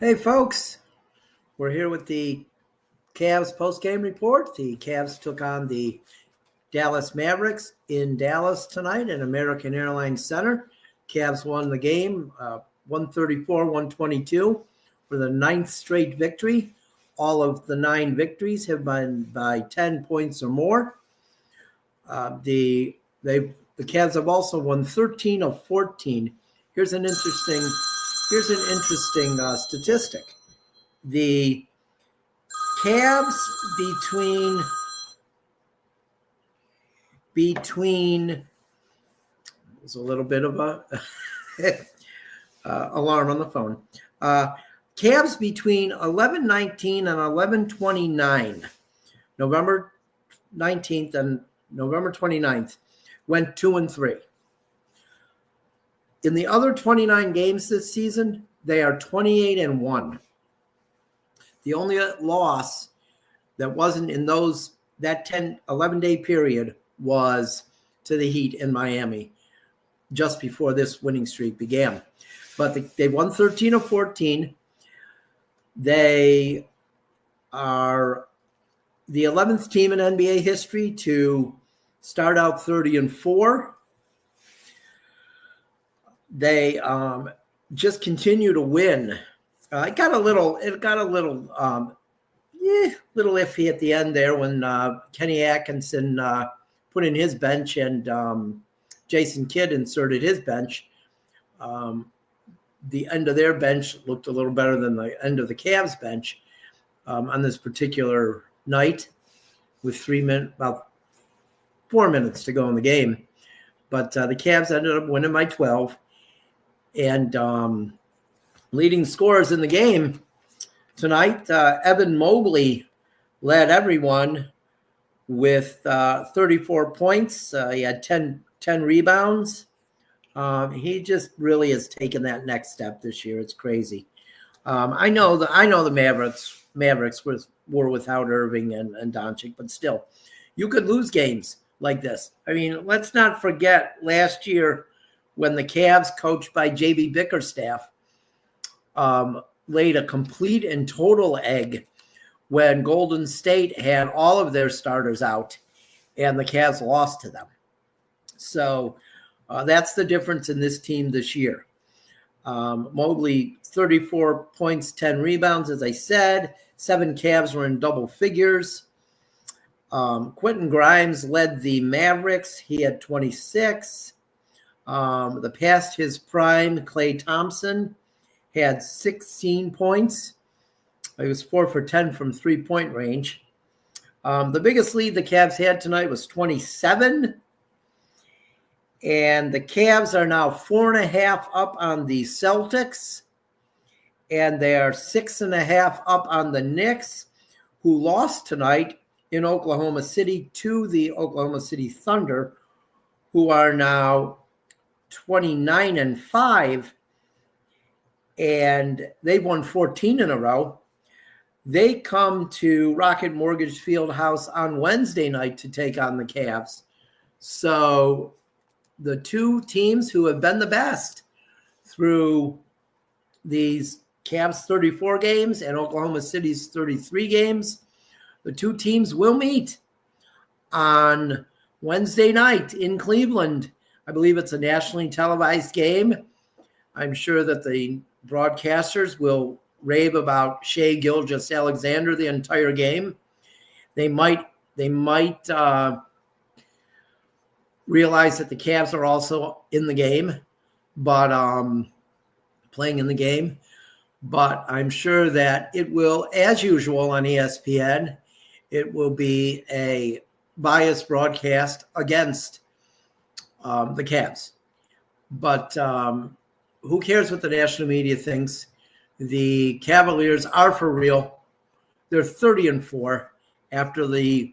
Hey, folks, we're here with the Cavs postgame report. The Cavs took on the Dallas Mavericks in Dallas tonight at American Airlines Center. Cavs won the game 134-122 for the ninth straight victory. All of the 9 victories have been by 10 points or more. The Cavs have also won 13 of 14. Here's an interesting statistic. The Cavs between there's a little bit of a alarm on the phone. Cavs between 11-19 and 11-29, November 19th and November 29th, went 2-3. In the other 29 games this season, they are 28-1. The only loss that wasn't in that 11-day period was to the Heat in Miami just before this winning streak began. But they won 13 of 14. They are the 11th team in NBA history to start out 30-4. They just continue to win. It got a little iffy at the end there when Kenny Atkinson put in his bench and Jason Kidd inserted his bench. The end of their bench looked a little better than the end of the Cavs bench on this particular night with about 4 minutes to go in the game. But the Cavs ended up winning by 12. And leading scorers in the game tonight, Evan Mobley led everyone with 34 points. He had 10 rebounds. He just really has taken that next step this year. It's crazy. I know the Mavericks were without Irving and Doncic, but still, you could lose games like this. I mean, let's not forget last year when the Cavs, coached by J.B. Bickerstaff, laid a complete and total egg when Golden State had all of their starters out and the Cavs lost to them. So that's the difference in this team this year. Mobley, 34 points, 10 rebounds, as I said. 7 Cavs were in double figures. Quentin Grimes led the Mavericks. He had 26. The past his prime, Klay Thompson had 16 points. He was 4 for 10 from three-point range. The biggest lead the Cavs had tonight was 27. And the Cavs are now 4.5 up on the Celtics. And they are 6.5 up on the Knicks, who lost tonight in Oklahoma City to the Oklahoma City Thunder, who are now 29-5, and they've won 14 in a row. They come to Rocket Mortgage Fieldhouse on Wednesday night to take on the Cavs. So the two teams who have been the best through these Cavs 34 games and Oklahoma City's 33 games, the two teams will meet on Wednesday night in Cleveland. I believe it's a nationally televised game. I'm sure that the broadcasters will rave about Shai Gilgeous-Alexander the entire game. They might realize that the Cavs are also in the game, but playing in the game. But I'm sure that it will, as usual on ESPN, it will be a biased broadcast against the Cavs. But who cares what the national media thinks? The Cavaliers are for real. They're 30-4 after the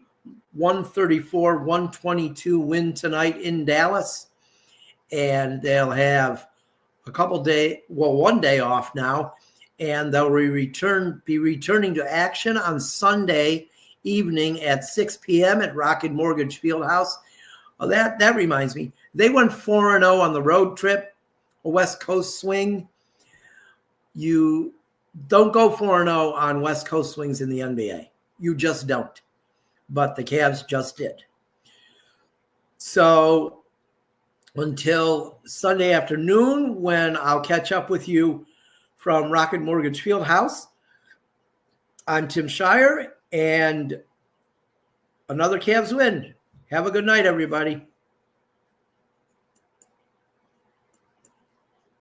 134-122 win tonight in Dallas. And they'll have one day off now. And they'll be returning to action on Sunday evening at 6 p.m. at Rocket Mortgage Fieldhouse. Well, that reminds me. They went 4-0 on the road trip, a West Coast swing. You don't go 4-0 on West Coast swings in the NBA. You just don't. But the Cavs just did. So until Sunday afternoon, when I'll catch up with you from Rocket Mortgage Fieldhouse, I'm Tim Shire, and another Cavs win. Have a good night, everybody.